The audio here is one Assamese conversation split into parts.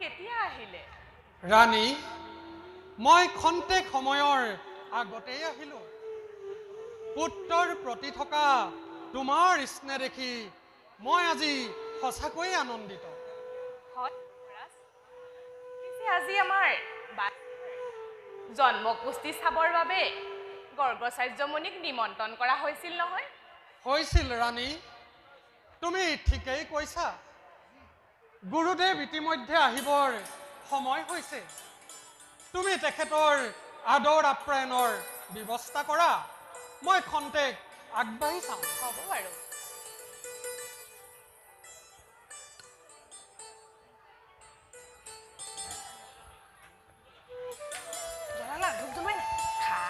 কেতিয়া আহিলে ৰাণী মই খন্তেক সময়ৰ আগতেই আহিলো পুত্ৰৰ প্ৰতি থকা তোমাৰ স্নেহ দেখি মই আজি সঁচাকৈয়ে আনন্দিত হয় মহাৰাজ পিছে আজি আমাৰ জন্মপুষ্টি চাবৰ বাবে গৰ্গাচাৰ্যমুনিক নিমন্ত্ৰণ কৰা হৈছিল নহয় হৈছিল ৰাণী তুমি ঠিকেই কৈছা গুৰুদেৱ ইতিমধ্যে আহিবৰ সময় হৈছে তুমি তেখেতৰ আদৰ আপ্যায়নৰ ব্যৱস্থা কৰা মই খন্তেক আগবাঢ়ি চাওঁ হ'ব বাৰু জনালা ধূপ ধুমাই নাই খা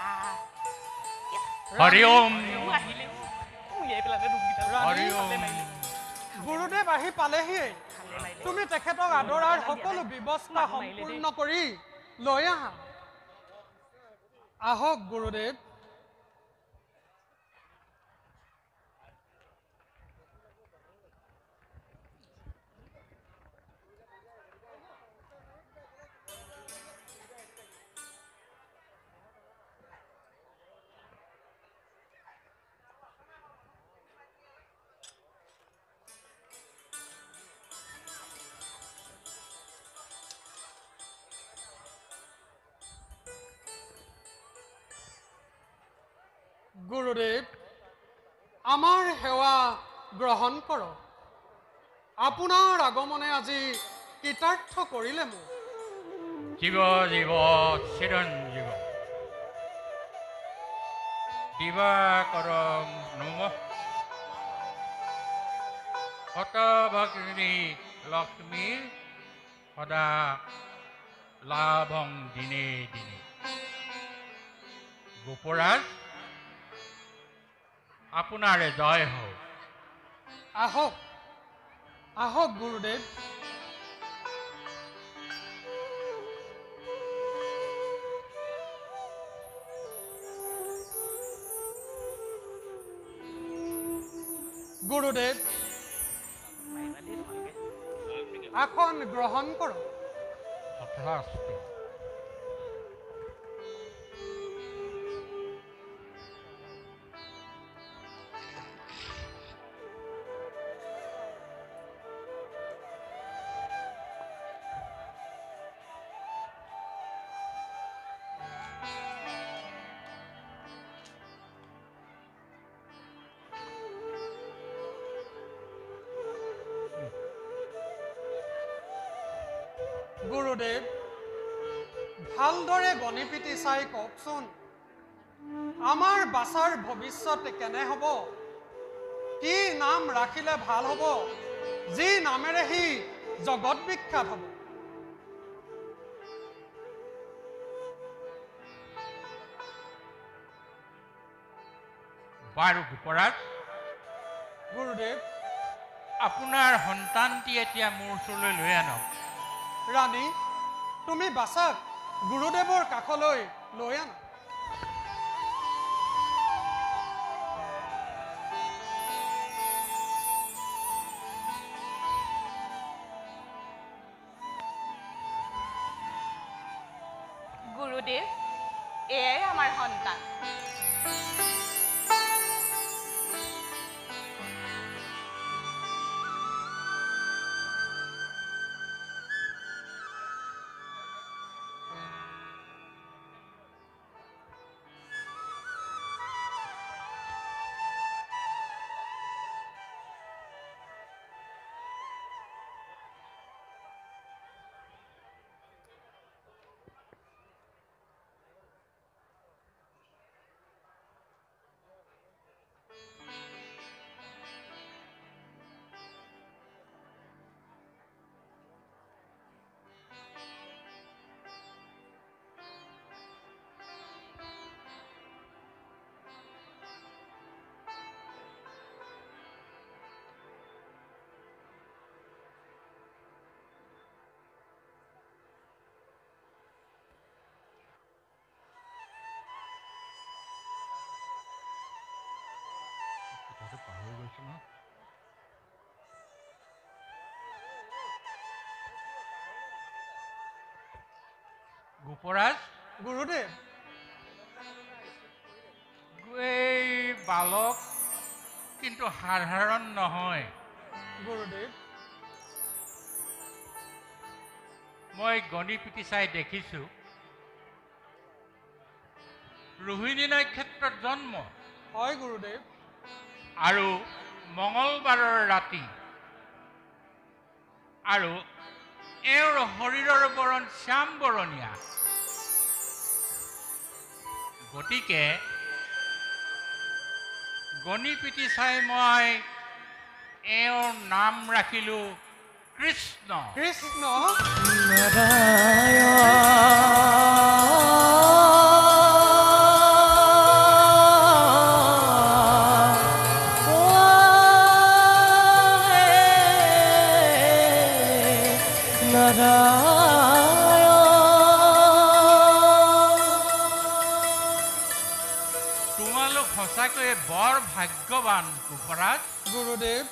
হৰি ওম আহিলে উলিয়াই পেলালে ধূপকেইটা হৰি ওম গুৰুদেৱ আহি পালেহি তুমি তেখেতক আদৰাৰ সকলো ব্যৱস্থা সম্পূৰ্ণ কৰি লৈ আহা আহক গুৰুদেৱ গুৰুদেৱ আমাৰ সেৱা গ্ৰহণ কৰক আপোনাৰ আগমনে আজি কৃতাৰ্থ কৰিলে মোক জীৱ জীৱ চিৰঞ্জীৱ দিবাকৰং নমঃ শতভগ্নী লক্ষ্মীৰ সদা লাভং দিনে দিনে গোপৰাজ আপোনাৰে জয় হওক আহক আহক গুৰুদেৱ গুৰুদেৱ আসন গ্ৰহণ কৰক তথাস্তু গুৰুদেৱ ভালদৰে গণি পিটি চাই কওকচোন আমাৰ বাছাৰ ভৱিষ্যত কেনে হ'ব কি নাম ৰাখিলে ভাল হ'ব যি নামেৰে সি জগত বিখ্যাত হ'ব বাৰু গোপৰাজ গুৰুদেৱ আপোনাৰ সন্তানটি এতিয়া মোৰ ওচৰলৈ লৈ আনক ৰাণী তুমি বাছাক গুৰুদেৱৰ কাষলৈ লৈ আনা গুৰুদেৱ এয়াই আমাৰ সন্তান পাহৰি গৈছো ন গোপৰাজ, গুৰুদেৱ। এই বালক কিন্তু সাধাৰণ নহয়। গুৰুদেৱ। মই গণি পিটি চাই দেখিছোঁ ৰোহিণী নক্ষত্ৰত জন্ম হয় গুৰুদেৱ। আৰু মঙলবাৰৰ ৰাতি, আৰু এওঁৰ শৰীৰৰ বৰণ শ্যাম বৰণীয়া। গতিকে গণি পিটি চাই মই এওঁৰ নাম ৰাখিলোঁ কৃষ্ণ। কৃষ্ণ। তোমালোক সঁচাকৈয়ে বৰ ভাগ্যৱান গোপৰাজ। গুৰুদেৱ।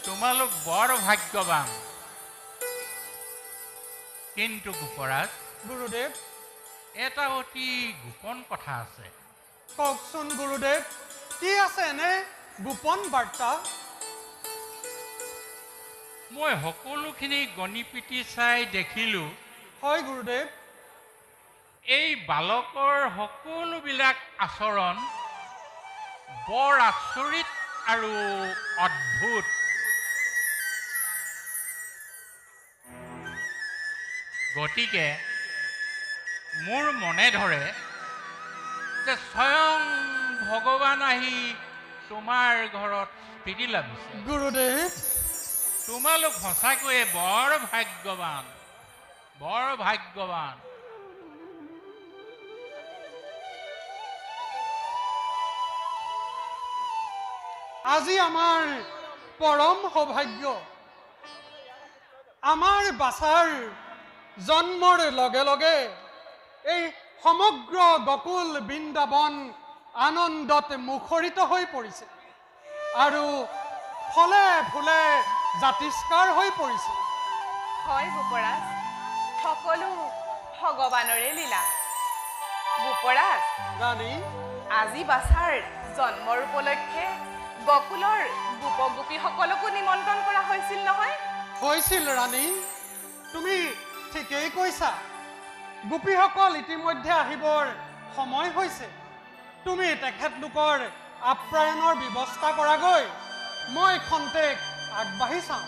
তোমালোক বৰ ভাগ্যৱান। কিন্তু গোপৰাজ, গুৰুদেৱ। এটা অতি গোপন কথা আছে। কওকচোন গুৰুদেৱ, কি আছে এনে গোপন বাৰ্তা? মই সকলোখিনি গণি পিটি চাই দেখিলোঁ হয় গুৰুদেৱ। এই বালকৰ সকলোবিলাক আচৰণ বৰ আচৰিত আৰু অদ্ভুত। গতিকে মোৰ মনে ধৰে যে স্বয়ং ভগৱান আহি তোমাৰ ঘৰত স্থিতি লাভিছে। গুৰুদেৱ। তোমালোক সঁচাকৈয়ে বৰ ভাগ্যৱান, বৰ ভাগ্যৱান। আজি আমাৰ পৰম সৌভাগ্য, আমাৰ বাছাৰ জন্মৰ লগে লগে এই সমগ্ৰ গকুল বৃন্দাবন আনন্দত মুখৰিত হৈ পৰিছে আৰু ফলে ফুলে জাতিষ্কাৰ হৈ পৰিছে। হয় গোপৰাজ, সকলো ভগৱানৰে লীলা। গোপৰাজ, ৰাণী, আজি বাছাৰ জন্মৰ উপলক্ষে গকুলৰ গোপ গোপীসকলকো নিমন্ত্ৰণ কৰা হৈছিল নহয়? হৈছিল ৰাণী, তুমি ঠিকেই কৈছা। গোপীসকল ইতিমধ্যে আহিবৰ সময় হৈছে। তুমি তেখেতলোকৰ আপ্যায়নৰ ব্যৱস্থা কৰাগৈ, মই খন্তেক আগবাঢ়ি চাওঁ।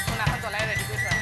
শুনাখন জ্বলাই ৰেডি কৰি থোৱা।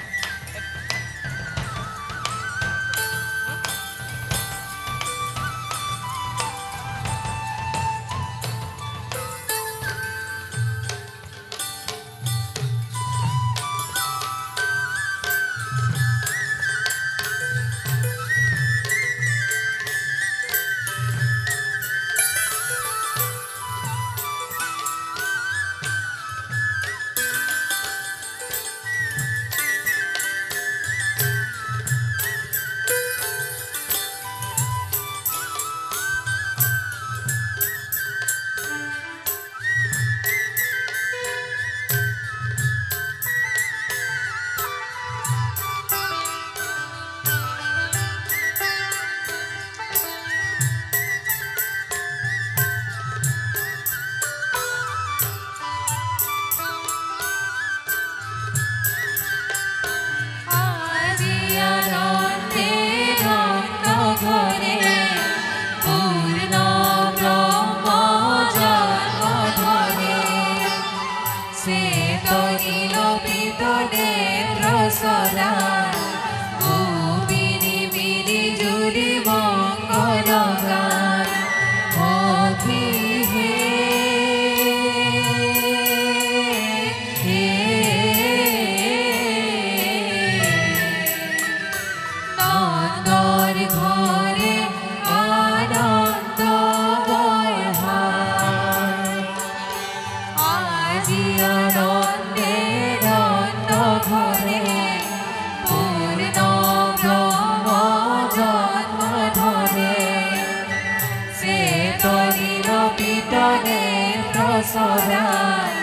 চৰাই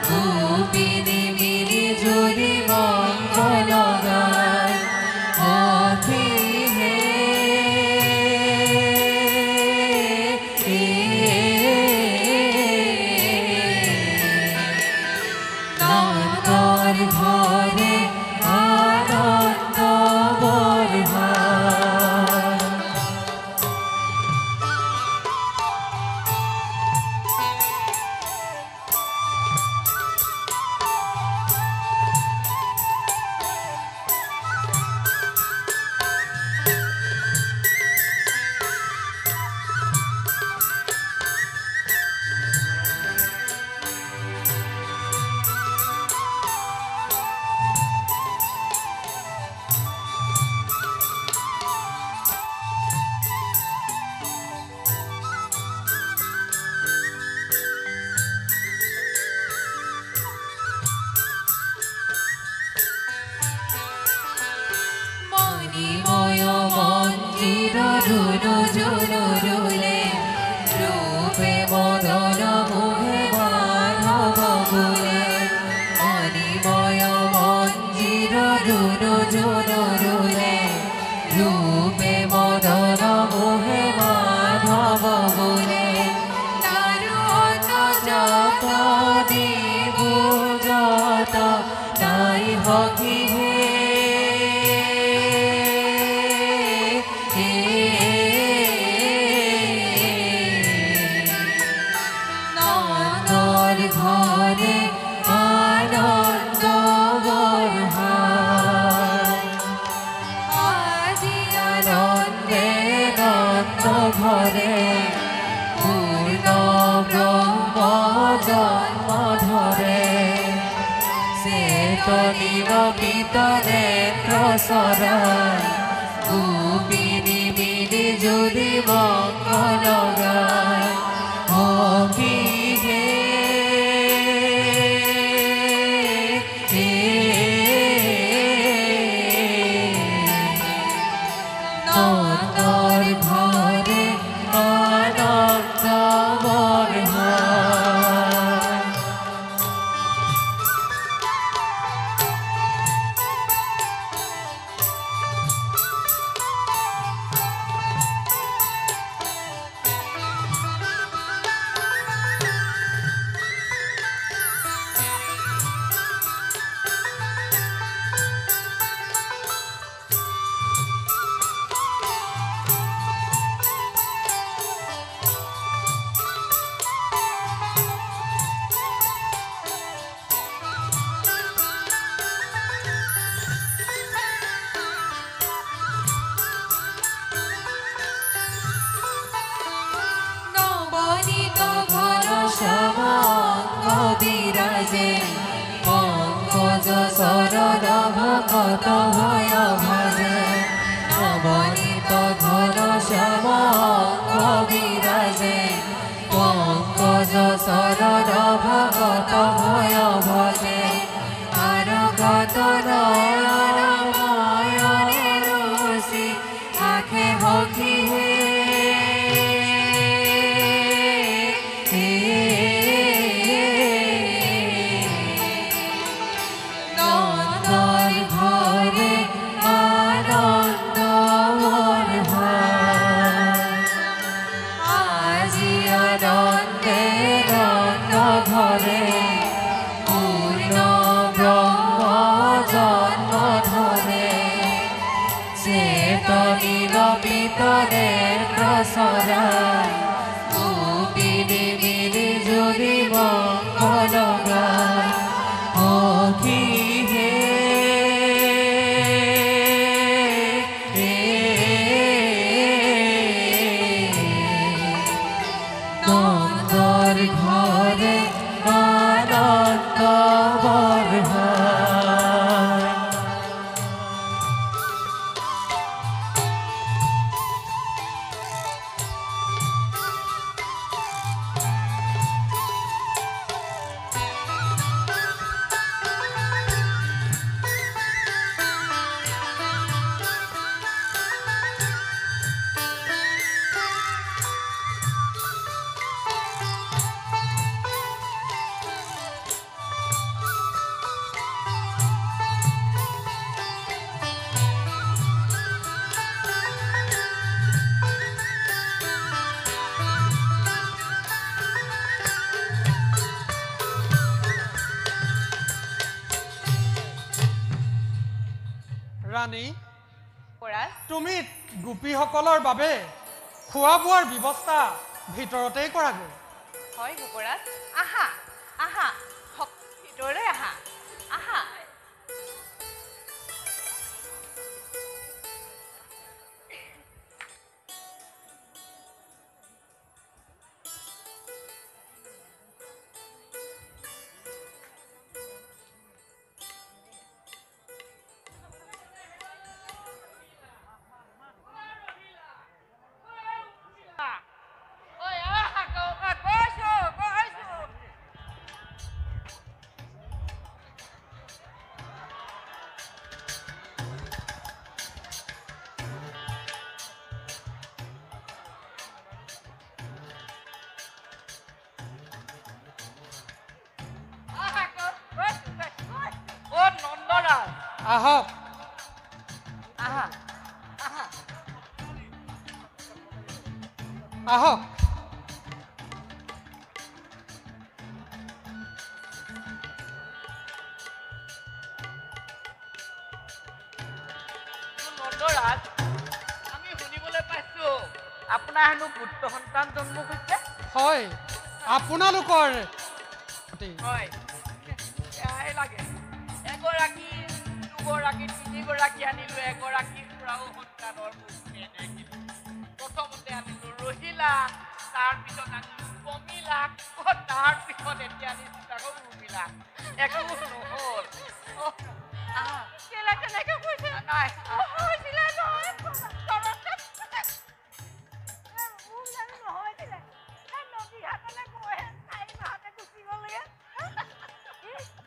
গোপিনী মিলি জুৰি মংগল গায় সখী হে নন্দৰ ঘৰে আনন্দ বৰভাৰ মণিময় মন্দিৰ ৰুণু জুনু ৰুলে ৰূপে মদন মোহে মাধৱ বোলে মণিময় মন্দিৰ ৰুণু জুনু ৰুলে ৰূপে মদন মোহে মাধৱ বোলে তাৰো যত দিবু যত নাই সখী হে ঘৰে আনন্দ বৰভাৰ আজি আনন্দে নন্দ ঘৰে পূৰ্ণ ব্ৰহ্ম জন্ম ধৰে চেতনিব পিতনেত্ৰ চৰাই গোপিনী মিলি জুৰি মংগল গায় সখী হে নন্দৰ ঘৰে আনন্দ বৰভাৰ শ্যামাঙ্গ বিরাজে পঙ্কজ শরণ ভকত ভয় ভাজে নবনীত ঘন শ্যামাঙ্গ বিরাজে পঙ্কজ শরণ ভকত ভয় ভজে আরগত নয়ন ময়নে রসি আখে সখী হে নন্দৰ ঘৰে আনন্দ বৰভাৰ আজি আনন্দে নন্দ ঘৰে পূৰ্ণ ব্ৰহ্ম জন্ম ধৰে চেতনিব পিতনেত্ৰ চৰাই গোপিনী মিলি জুৰি মংগল গায় সখী হে নন্দৰ ঘৰে আনন্দ বৰভাৰ ৰাণী কোৰাছ তুমি গোপীসকলৰ বাবে খোৱা বোৱাৰ ব্যৱস্থা ভিতৰতেই কৰাগৈ হয় কোৰাছ আহা আহা ভিতৰলৈ আহা আহা আহক আহক নন্দৰাজ আমি শুনিবলৈ পাইছো আপোনাৰ হেনো পুত্ৰ সন্তান জন্ম হৈছে হয় আপোনালোকৰ হয় এয়াই লাগে এগৰাকী দুগৰাকী তিনিগৰাকী আনিলো এগৰাকীৰ পৰাও সন্তানৰ মুখ নেদেখিলো প্ৰথমতে আনিলো ৰহিলা তাৰপিছত আনিলো কমিলা তাৰপিছত এতিয়া আনিছো তাকো ৰুমিলা একো নহল কেলে কেনেকে কৈছে নাই হৈছিলে নহয়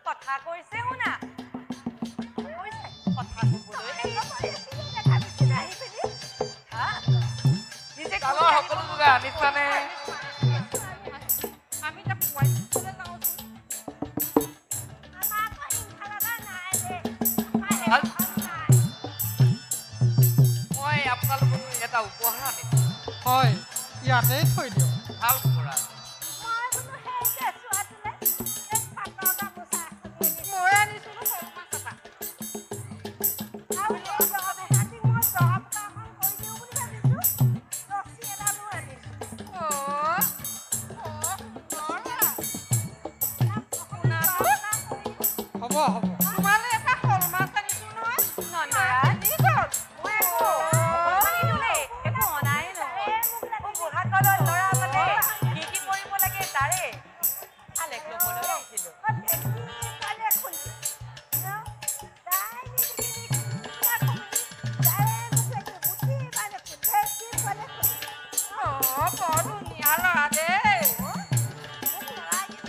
কথা কৈছে শুনা কথা নিজে কালৰ সকলো যোগাৰ আনিছানে আমি তাক পোৱাইছিলে মই আপোনালোকক এটা উপহাৰ আনিছো হয় ইয়াতেই থৈ দিয়ক ভাল কৰা হ'ব হ'ব তোমালে এটা শল মাছ আনিছো নহয় নন্দৰাজ একো অনাই নহয় বুঢ়াকালৰ ল'ৰা মানে কি কি কৰিব লাগে তাৰে আলেখ ল'বলৈ আহিছিলো বৰ ধুনীয়া ল'ৰা দেই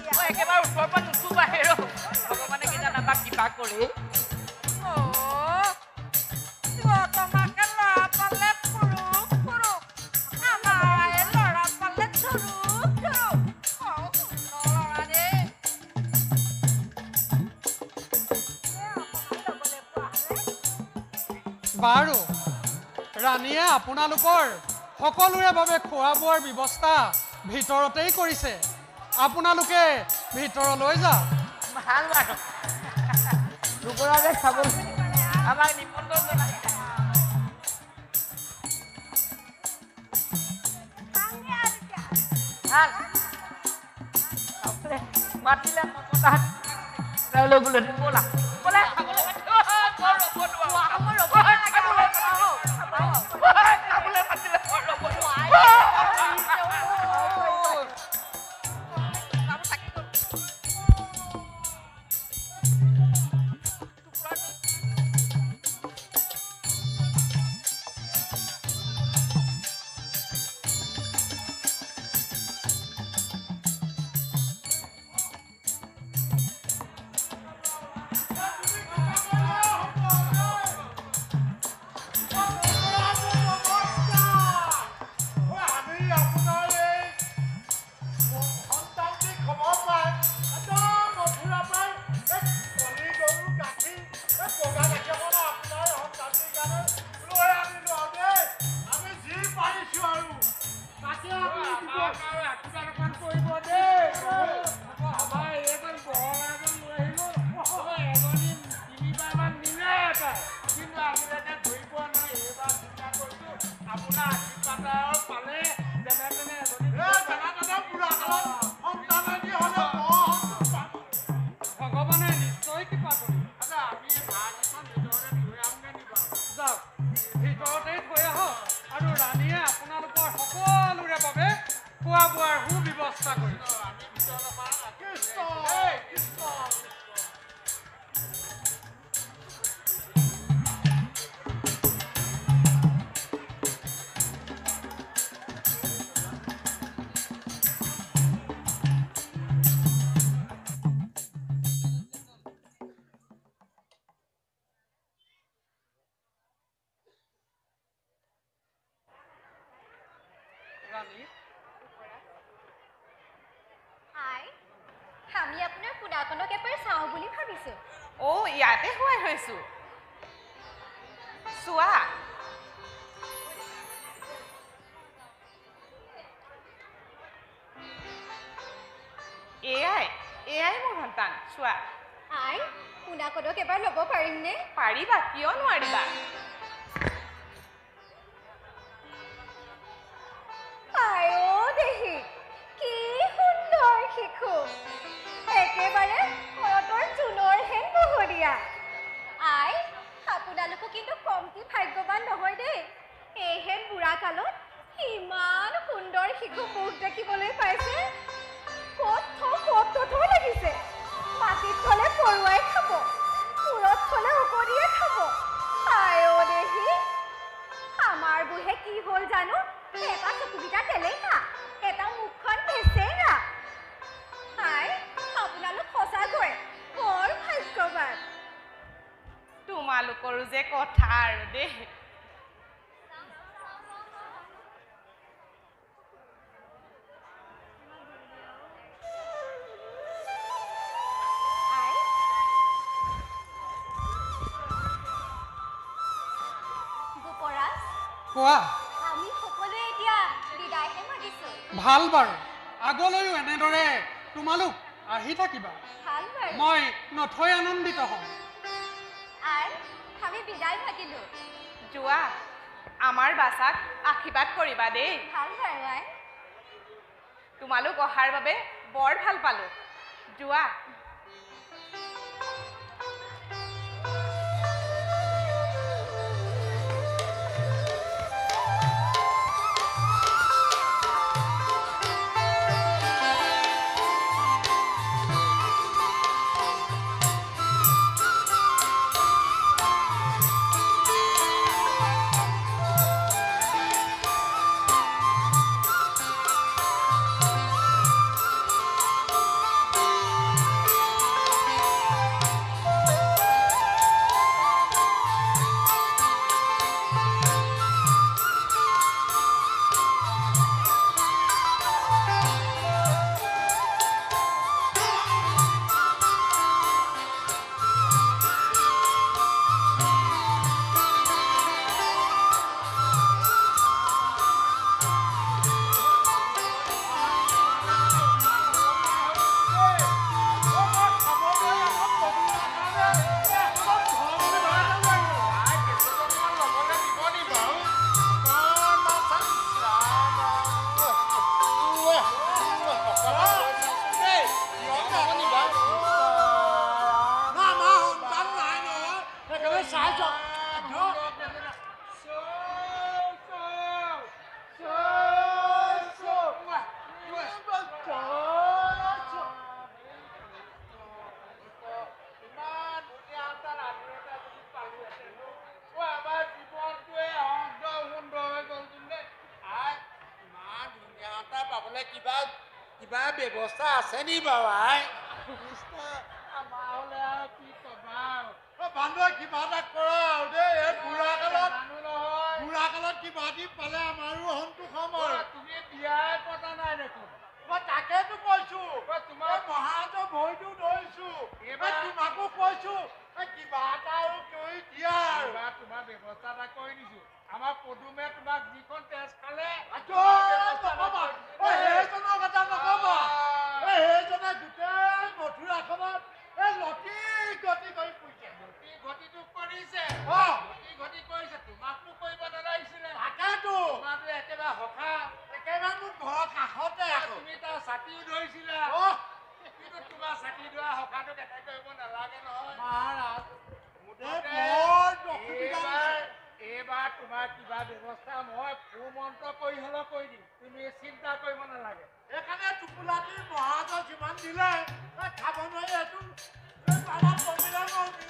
মই একেবাৰে ওচৰৰ পৰা নুঠো বাহিৰ ভগৱানে কেইটা নাপাক কিবা কৰি তোমাকে ল'ৰা পালে ফুৰুক ফুৰুক আমাৰ ল'ৰা পালে ধৰুক ধৰুক ল'ৰা দেই বাৰু ৰাণীয়ে আপোনালোকৰ সকলোৰে বাবে খোৱা বোৱাৰ ব্যৱস্থা ভিতৰতেই কৰিছে আপোনালোকে ভিতৰলৈ যাওক ভাল বাৰু দুগৰাকী খাবলৈ আমাক নিমন্ত্ৰণ জনাইছে ভাল মাতিলে মমতা লৈ গ'লো ব'লা ব'লা খাবলৈ কিন্তু আজিলৈকে ধৰি পোৱা নাই এইবাৰ চিন্তা কৰিছো আপোনাৰ আশীৰ্বাদ আৰু পালে যেনে তেনে এজনী বুঢ়া কালত সন্তানেদি হ'লে ভগৱানে নিশ্চয় কৃপা কৰিব। আচ্ছা আমি ভাতকেইখন ভিতৰতে থৈ আহোঁগৈ নি বাৰু? যাওক ভিতৰতে থৈ আহক আৰু ৰাণীয়ে আপোনালোকৰ সকলোৰে বাবে খোৱা বোৱাৰ সুব্যৱস্থা কৰিব। আমি ভিতৰৰ পৰা কৃষ্ণ কৃষ্ণ ৰাণী আই আমি আপোনাৰ পুনাকণক এবাৰ চাওঁ বুলি ভাবিছোঁ। ইয়াতে শুৱাই হৈছোঁ। চোৱা এয়াই মোৰ সন্তান। চোৱা আই পুনাকণক এবাৰ ল'ব পাৰিমনে? পাৰিবা, কিয় নোৱাৰিবা? আই দেহি কি সুন্দৰ শিশু, একেবাৰে শৰতৰ জোনৰ হেন বহৰীয়া। আই আপোনালোকো কিন্তু কমটি ভাগ্যৱান নহয় দেই, এইহেন বুঢ়া কালত ইমান সুন্দৰ শিশু মুখ দেখিবলৈ পাইছে। ক'ত থৈ লাগিছে, মাটিত থলে পৰুৱাই খাব, মূৰত থলে উকলিয়ে খাব। আই দেহি আমাৰ বুঢ়ে কি হ'ল জানো, এটা চকুকেইটা তেলেকা, এটা মুখখন ভেচেঙা। আই আপোনালোক সঁচাকৈ বৰ ভাগ্যৱান। তোমালোকৰো যে কথা আৰু দেই। আই গোপৰাজ, কোৱা। আমি সকলোৱে এতিয়া বিদায়হে মাগিছোঁ। ভাল বাৰু, আগলৈও এনেদৰে তোমালোক আহি থাকিবা, ভাল বাৰু মই নথৈ আনন্দিত হ'ম। আই আমি বিদায় মাগিলোঁ। যোৱা, আমাৰ বাছাক আশীৰ্বাদ কৰিবা দেই। ভাল বাৰু আই। তোমালোক অহাৰ বাবে বৰ ভাল পালোঁ। যোৱা। কিবা ব্যৱস্থা আছে নি বাৰু? আমাৰ হ'লে আৰু কি কবা আৰু বান্ধৱে কিবা এটা কৰা আৰু দেই। এই বুঢ়া কালত কিবা দি পালে আমাৰো সন্তোষ হম আৰু। তুমি বিয়াই পতা নাই দেখোন। মই তাকেতো কৈছো, তোমাৰ মহাৰাজৰ ভৰিটো ধৰিছো, তোমাকো কৈছো কিবা এটা আৰু কৰি দিয়া আৰু। তোমাৰ ব্যৱস্থা এটা কৰি দিছো। আমাৰ পদুমে তোমাক যিখন তেজ খালে সেইজনৰ কথা নকবা। সেইজনে গোটেই মথুৰাখনত এই লতি গতি কৰি ফুৰিছে। লতি গতিটো কৰি ঘটিছে ঘটি ঘটি কৰিছে তোমাকনো কৰিব নালাগিছিলে তাকেতো তোমাৰতো একেবাৰে সখা একেবাৰে মোৰ ঘৰৰ কাষতে তুমি তাৰ ছাতিও ধৰিছিলা কিন্তু তোমাৰ ছাতি ধৰা সখাটোক এনে কৰিব নালাগে নহয় মহাৰাজ এইবাৰ তোমাৰ কিবা ব্যৱস্থা মই মন্ত্ৰ কৰি হলেও কৰি দিম তুমি চিন্তা কৰিব নালাগে সেইকাৰণে টোপোলাটিৰ মহাৰাজক যিমান দিলে খাব নোৱাৰি এইটো আমাৰ কমিলা লৈছা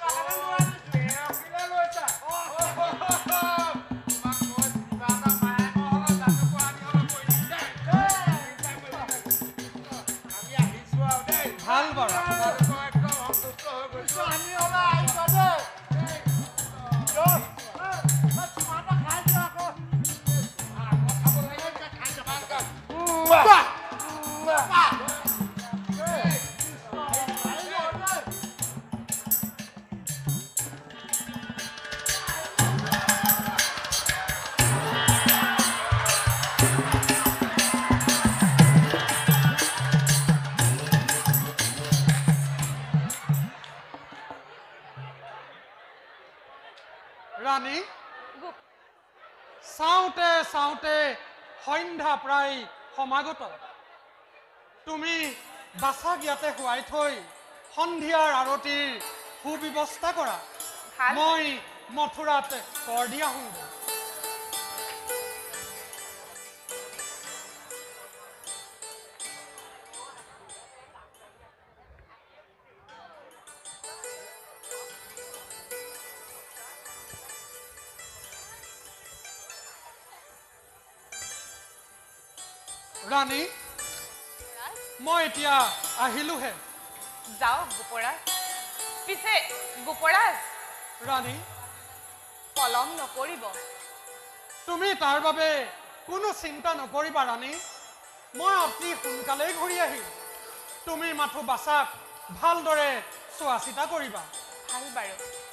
ভাল বাৰু ৰাণী চাওঁতে চাওঁতে সন্ধ্যা প্ৰায় সমাগত তুমি বাছাক ইয়াতে শুৱাই থৈ সন্ধিয়াৰ আৰতিৰ সুব্যৱস্থা কৰা মই মথুৰাত কৰ দি আহোঁগৈ ৰাণী মই এতিয়া আহিলোহে যাওক গোপৰাজ পিছে গোপৰাজ ৰাণী পলম নকৰিব তুমি তাৰ বাবে কোনো চিন্তা নকৰিবা ৰাণী মই অতি সোনকালেই ঘূৰি আহিম তুমি মাথো বাছাক ভালদৰে চোৱা চিতা কৰিবা ভাল বাৰু